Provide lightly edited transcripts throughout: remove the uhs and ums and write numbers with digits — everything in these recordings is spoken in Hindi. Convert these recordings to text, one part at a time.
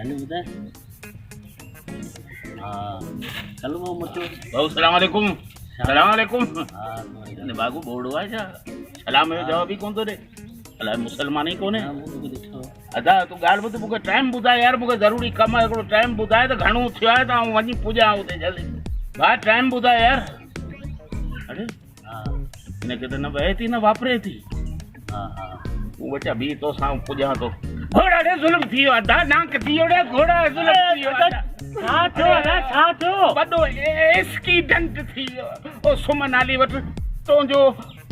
जाने ॿुधाए। हा चलो वो मुचो भाऊ सलाम अलैकुम। सलाम अलैकुम। हा ने बागू बोड़ो आहे छा? सलाम जो जवाब ही कोन थो ॾे। अलाए मुसलमान ई कोन्हे। अदा तूं ॻाल्हि ॿुध मूंखे टाइम ॿुधाए यार, मूंखे ज़रूरी कमु आहे हिकिड़ो। टाइम ॿुधाए त घणो थियो आहे त आउं वञी पुॼां हुते जल्दी। भाउ टाइम ॿुधाए यार। अरे हा हिनखे त न वहे थी न वापरे थी। हा तूं बचा बि तोसां पुॼां थो। घोड़ा ॾे ज़ुल्म थी वियो आहे, दा नाक थी वियो ॾे घोड़ा ज़ुल्म थी वियो आहे। छा थियो वॾो एक्सीडेंट थी वियो। ओ सुमन नाली वटि तुंहिंजो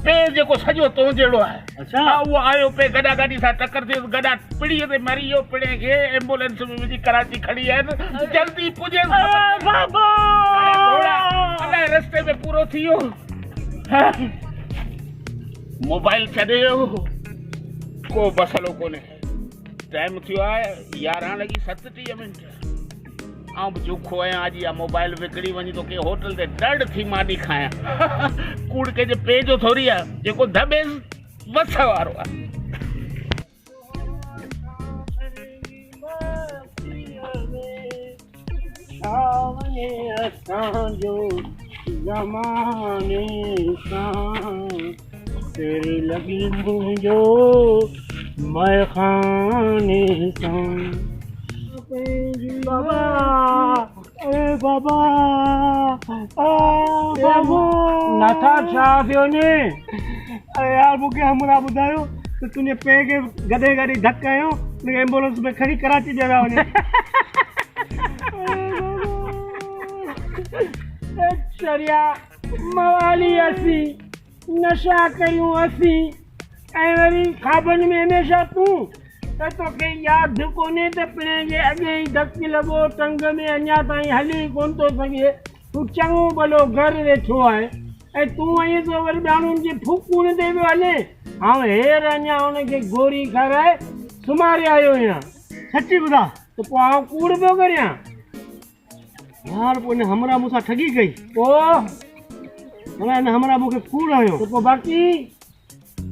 पे जेको सॼो तो जहिड़ो आहे। अच्छा उहो आयो पे गॾा गाॾी सां टकर थी, गॾा पिड़ीअ ते मरी वियो। पिड़े खे एम्बुलेंस में विझी कराची खड़ी आहे, जल्दी पुॼे बाबा। अलाए रस्ते में पूरो थी वियो। मोबाइल छॾे वियो, को मसलो कोन्हे। टाइम थियो आहे 11:37। आउं बि जुखो आहियां। अॼु इहा मोबाइल विकिणी वञी तो के होटल ते डंड थी मानी खायां। कूड़ के जे पे जो थोरी आहे, जेको दबे वस वारो आहे। असांजो ज़माने सां तेरी लॻी मुंहिंजो मैखाने सां। बाबा अरे बाबा नथा छा थियो ने? अरे यार मूंखे हमरा ॿुधायो त तुंहिंजे पे खे गॾे गॾी धक कयो, एम्बुलेंस में खणी कराची ॾे विया वञे। चरिया मवाली असीं, नशा कयूं असीं, ऐं वरी खाबनि में हमेशह तूं। त तोखे यादि कोन्हे त पिणे जे अॻे ई धकु लॻो टंग में, अञा ताईं हली कोन थो सघे। तूं चङो भलो घरु वेठो आहे ऐं तूं वञे थो वरी ॿारनि जी फूकून ते पियो हले। हाणे हेर अञा हुनखे गोरी खाराए सुम्हारे आयो आहियां। सची ॿुधा त पोइ आउं कूड़ पियो करियां यार। पोइ हिन हमरा मूंसां ठगी कई, पोइ हिन हमरा मूंखे कूड़ हयो त पोइ बाक़ी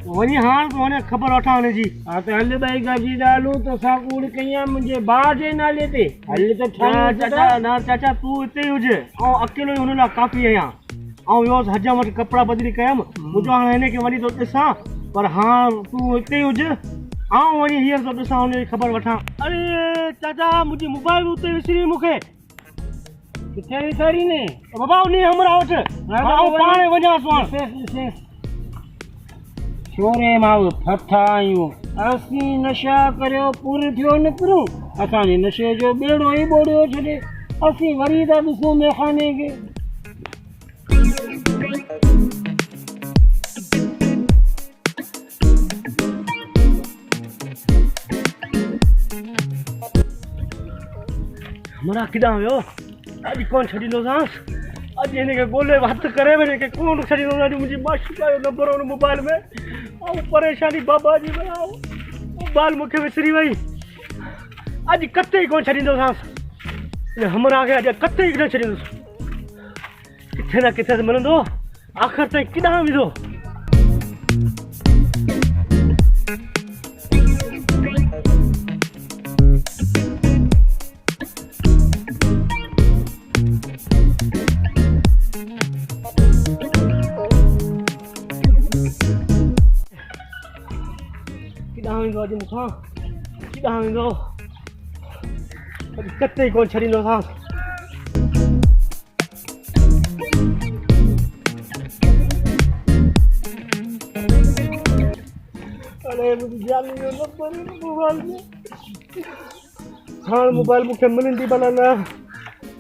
वञी हाणे तो वञे ख़बर वठां हुनजी। हा त हल ॿई गॾिजी ॾालूं तोसां कूड़ कई आहे मुंहिंजे भाउ जे नाले ते। हल त चाचा न चाचा तूं हिते ई हुजे, ऐं अकेलो ई हुन लाइ काफ़ी आहियां। ऐं वियोसि हज वटि कपिड़ा बदिली कयमि, मुंहिंजो हाणे हिनखे वञी थो ॾिसां। पर हाणे तूं हिते ई हुजे, आउं वञी हींअर थो ॾिसां हुनजी ख़बर वठां। अरे चाचा मुंहिंजी मोबाइल उते विसरी मूंखे। किथे विसरी ने? बाबा उन हमरा वटि पाण वञासि। छोरे मां फथा आहियूं असीं, नशा करियो पूरी थियो न करूं। असांजे नशे जो ॿेड़ो ई ॿोड़ियो छॾे, असीं वरी था ॾिसूं मेखाने खे। हमरा किॾां वियो? अॼु कोन छॾींदोसांसि। अॼु हिनखे ॻोल्हे हथु करे बि हिनखे कोन छॾींदोसांसि। अॼु मुंहिंजी माशूका जो नंबर हुन मोबाइल में, ऐं परेशानी बाबा जी मोबाइल मूंखे विसरी वई। अॼु कते ई कोन छॾींदोसांसि। हमरा खे अॼु कते ई न छॾींदुसि। किथे न किथे त मिलंदो, आख़िर ताईं किॾां वेंदो। किॾां वेंदो अॼु मूंखां, किॾां वेंदो? अॼु कते ई कोन छॾींदोसांसि। अरे मुंहिंजी जानी जो नंबर मोबाइल में। हाणे मोबाइल मूंखे मिलंदी भला न।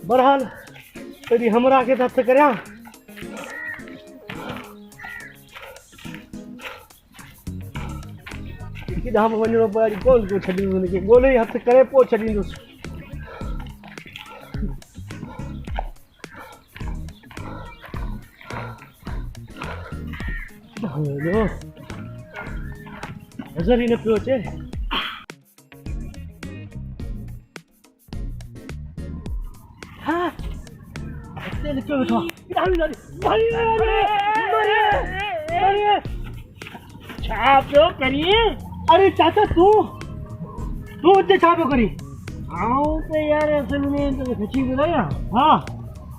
बहरहाल पहिरीं हमरा खे हथु करियां। किॾां बि वञिणो पए अॼु कोन पियो छॾींदुसि हुनखे, ॻोल्हे ई हथु करे पोइ छॾींदुसि। नज़र ई न पियो अचे। हा हिते निकियो वेठो आहे। छा पियो करीं? अरे चाचा तूं हिते छा पियो करीं? आऊं तो यार असल में तो सची ॿुधायां हाँ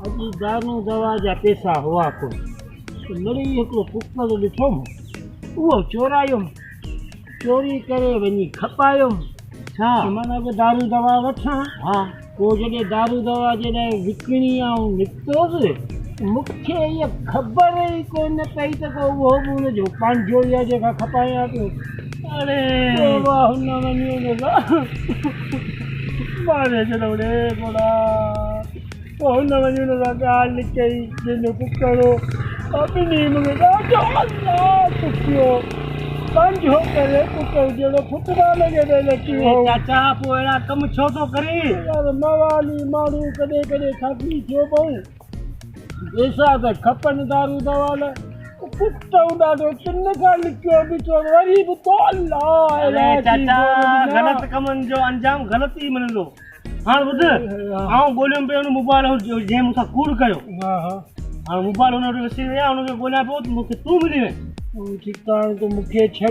अॼु दारू दवा जा पैसा हुआ कोन त मिड़ी हिकिड़ो कुकर ॾिठोमि उहो चोरायुमि चोरी करे वञी खपायुमि छा माना कि दारू दवा वठां हाँ पोइ जॾहिं दारू दवा जॾहिं विकिणी ऐं निकितोसि मूंखे इहा ख़बर ई कोन पई त को उहो बि हुनजो पंहिंजो ई आहे जेका खपायां पियो अरे वाह हुन वञी हुनसां मारे छॾो रे घोड़ा पोइ हुन वञी हुनसां ॻाल्हि कई जंहिंजो कुकड़ो ॿिन्ही मूंखे ॾाढो पुछियो पंहिंजो करे कुकर जहिड़ो फुटबॉल खे लची वियो चाचा पोइ अहिड़ा कमु छो थो करे यार मवाली माण्हू कॾहिं कॾहिं खाती थियो पऊं पैसा त खपनि दारू दवा लाइ पुटु ॾाढो चिन खां लिखियो बीठो वरी बि तो अलाह चाचा ग़लति कमनि जो अंजाम ग़लति ई मिलंदो हाणे ॿुध आउं ॻोल्हियुमि पियो हुन मोबाइल जंहिं मूंसां कूड़ कयो हा हा हाणे मोबाइल हुन वटि विसरी विया हुनखे ॻोल्हियां पियो त मूंखे तूं मिली वएं ठीकु आहे त मूंखे छॾ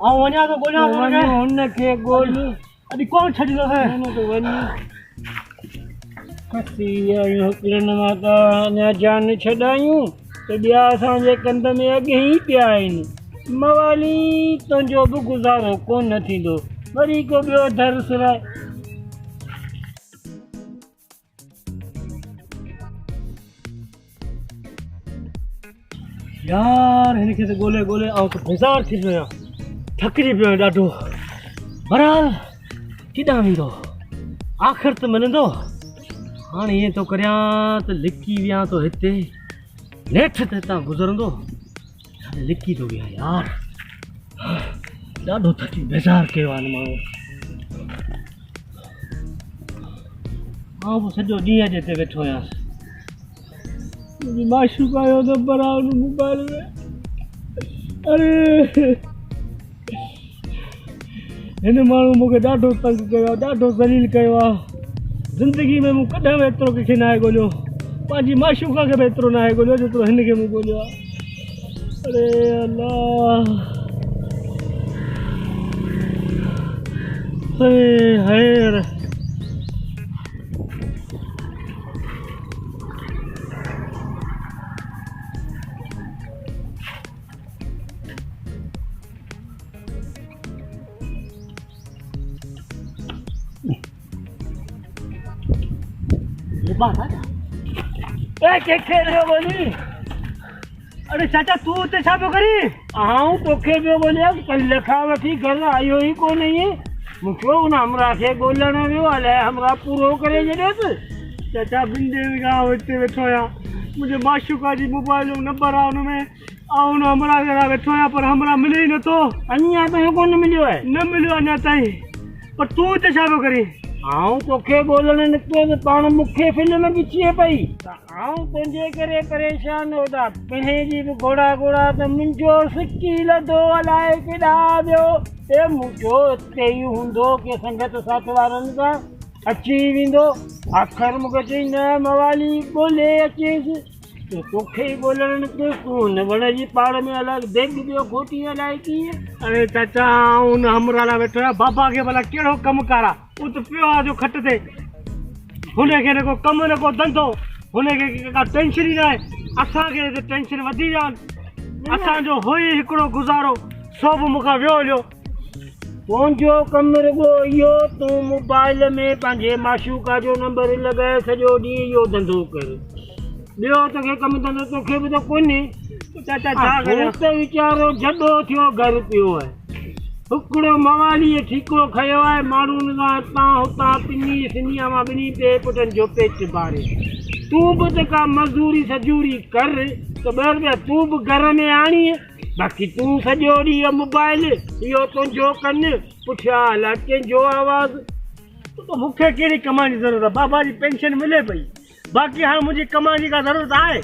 आउं वञा थो ॻोल्हियां हुनखे ॻोल्हि अॼु कोन छॾींदोसीं हुन त वञी फसी आहियूं हिकिड़नि मां त अञा जान छॾायूं त ॿिया असांजे कंध में अॻे ई पिया आहिनि मवाली तुंहिंजो बि गुज़ारो कोन थींदो वरी को ॿियो दर सुराए यार हिनखे त ॻोल्हे ॻोल्हे ऐं त बेज़ार थी पियो आहियां थकिजी पियो आहियां ॾाढो बहरहाल केॾांहुं वेंदो आख़िर त मिलंदो हाणे ईअं थो करियां त लिकी विया थो हिते नेठि त हितां गुज़रंदो लिकी थो विया यार ॾाढो थकी बेज़ार कयो आहे माण्हू आउं बि सॼो ॾींहं जे हिते वेठो आहियां मुंहिंजी माशूक आयो नंबर आहे हुन मोबाइल में अरे हिन माण्हू मूंखे ॾाढो तंग कयो आहे ॾाढो ज़लील कयो आहे ज़िंदगी में मूं कॾहिं बि एतिरो कंहिंखे न आहे ॻोल्हियो पंहिंजी माशूका खे बि एतिरो न आहे ॻोल्हियो जेतिरो हिनखे मूं ॻोल्हियो आहे अरे अल्लाह हाय अरे चाचा तू उते छा पियो करी आऊं तोखे पियो ॻोल्हियां कल लखा वठी घर आयो ई कोन इहे मूंखे हुन हमरा खे ॻोल्हण वियो अलाए हमरा पूरो करे छॾियोसि चाचा ॿिनि ॾींहंनि खां हिते वेठो आहियां मुंहिंजे माशूका जी मोबाइल जो नंबर आहे हुन में ऐं हुन हमरा खे वेठो आहियां पर हमरा मिले ई नथो अञा ताईं कोन मिलियो आहे न मिलियो अञा ताईं पर तूं हिते छा पियो करी आऊं तोखे ॻोल्हण निकितो त पाण मूंखे फिल्म ॾिठे पई त आऊं तुंहिंजे करे परेशान होॾा पंहिंजी बि घोड़ा घोड़ा त मुंहिंजो सिकी लधो अलाए केॾांहुं वियो ए मुंहिंजो हिते ई हूंदो के संगत साथ वारनि सां अची वेंदो आख़िर मूंखे चई न मवाली ॻोल्हे अचेसि तो तोखे ई ॻोल्हण निकितो तूं हुन वण जी पाड़ में अलॻि देॻ ॿियो घोटी अलाए कीअं अरे चाचा हुन हमरा लाइ वेठो आहे बाबा खे भला कहिड़ो कमु कारा उहो त पियो आहे जो खट ते हुनखे न को कमु न को धंधो हुनखे का टेंशन ई न आहे असांखे त टेंशन वधी विया आहिनि असांजो हुई हिकिड़ो गुज़ारो सो बि मूंखां वियो हलियो तुंहिंजो कमु रुॻो इहो तूं मोबाइल में पंहिंजे माशूका जो नंबर लॻाए सॼो ॾींहुं इहो धंधो कर ॿियो तोखे कमु धंधो तोखे बि त कोन्हे चाचा छा कयां त वीचारो जॾो थियो घर पियो आहे हिकिड़ो मवालीअ ठीको खयो आहे माण्हुनि सां हितां हुतां पिनी सिनीअ मां ॿिन्ही टे पुटनि जो पेट बारे तूं बि त का मज़दूरी सजूरी कर त ॿ रुपया तूं बि घर में आणी बाक़ी तूं सॼो ॾींहुं मोबाइल इहो तुंहिंजो कनि पुठियां अलाए कंहिंजो आवाज़ु त मूंखे कहिड़ी कमाइण जी ज़रूरत आहे बाबा जी पेंशन मिले पई बाक़ी हाणे मुंहिंजी कमाइण जी का ज़रूरत आहे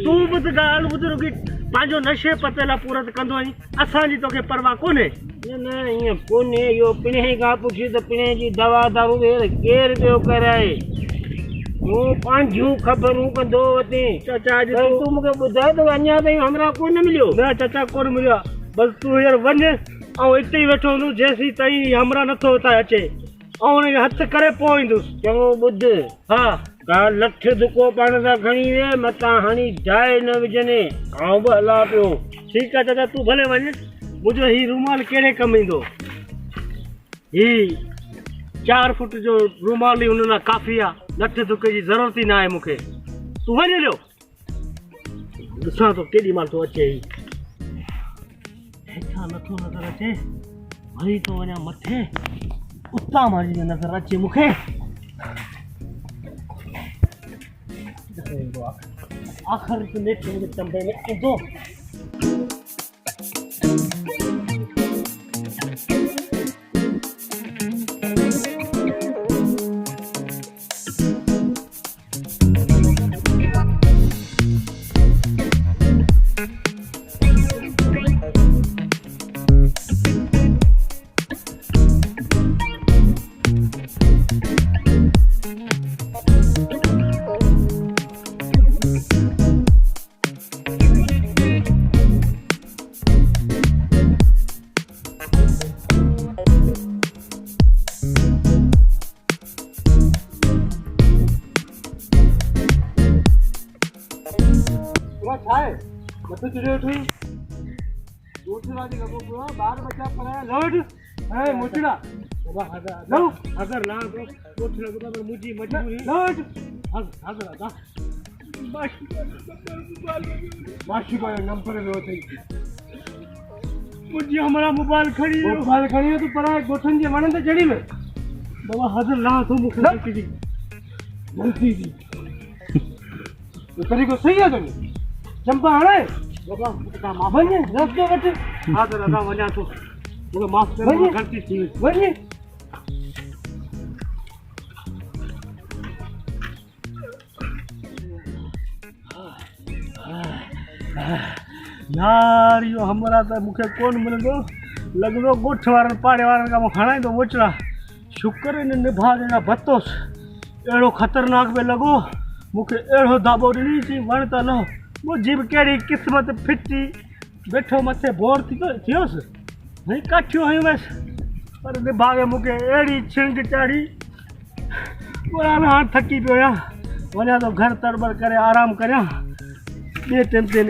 तूं बि त ॻाल्हि ॿुध रुकी पंहिंजो नशे पते लाइ पूरत कंदो आहीं असांजी तोखे परवाह कोन्हे न न ईअं कोन्हे इहो पिणे खां पुछी त पिणे जी दवा दारू केरु पियो कराए तूं पंहिंजूं ख़बरूं कंदो वठे चाचा अॼु तूं मूंखे ॿुधाए त अञा ताईं हमरा कोन मिलियो न चाचा कोन मिलियो आहे बसि तूं हींअर वञ ऐं हिते ई वेठो हूंदो जेसीं ताईं हमरा नथो हितां अचे ऐं हुनखे हथु करे पोईंदुसि। चङो ॿुध, हा का लठ दुको पाण सां खणी वे, मथां हणी जाइ न विझने, आउं बि हलां पियो। ठीकु आहे दादा, तूं भले वञ। मुंहिंजो हीउ रूमाल कहिड़े कमु ईंदो? हीउ 4 फुट जो रूमाल ई हुन लाइ काफ़ी आहे, लठ दुके जी ज़रूरत ई न आहे मूंखे। तूं वञ हलियो, ॾिसां थो केॾी महिल थो अचे। हेठां नथो नज़र अचे, वरी थो वञा मथे, उतां मां नज़र अचे मूंखे। आख़िर त नेठ मुंहिंजे चंबे में ईंदो। हमारा मोबाइल खड़ी है तो पर गोठन जे वणन ते चढ़ी में बाबा हाज़िर ला तो मुखे गलती थी तो तरीको सही है तुम चंपा हणे बाबा मुका माफ वञे रस्तो वठ। हाज़िर अदा वञा तो मुके माफ कर, गलती थी वञे। यार यो हमारा तो मुखे कोन मिलंदो, लगदो गोठ वारन पाड़े वारन का खणाईंदो मोचड़ा। शुक्र इन निभा देना बतोस, एड़ो खतरनाक में लगो मुखे, एड़ो दाबो ॾिनी सी वण त न मुंहिंजी बि कहिड़ी क़िस्मत फिटी, बैठो मथे बोर थियोसि भई काठियूं हयूं बसि, पर निभागे मूंखे अहिड़ी छिंग चाढ़ी। हाणे थकी पियो आहियां, वञा थो घर तड़बड़ करे आराम करियां, ॿिए टाइम ते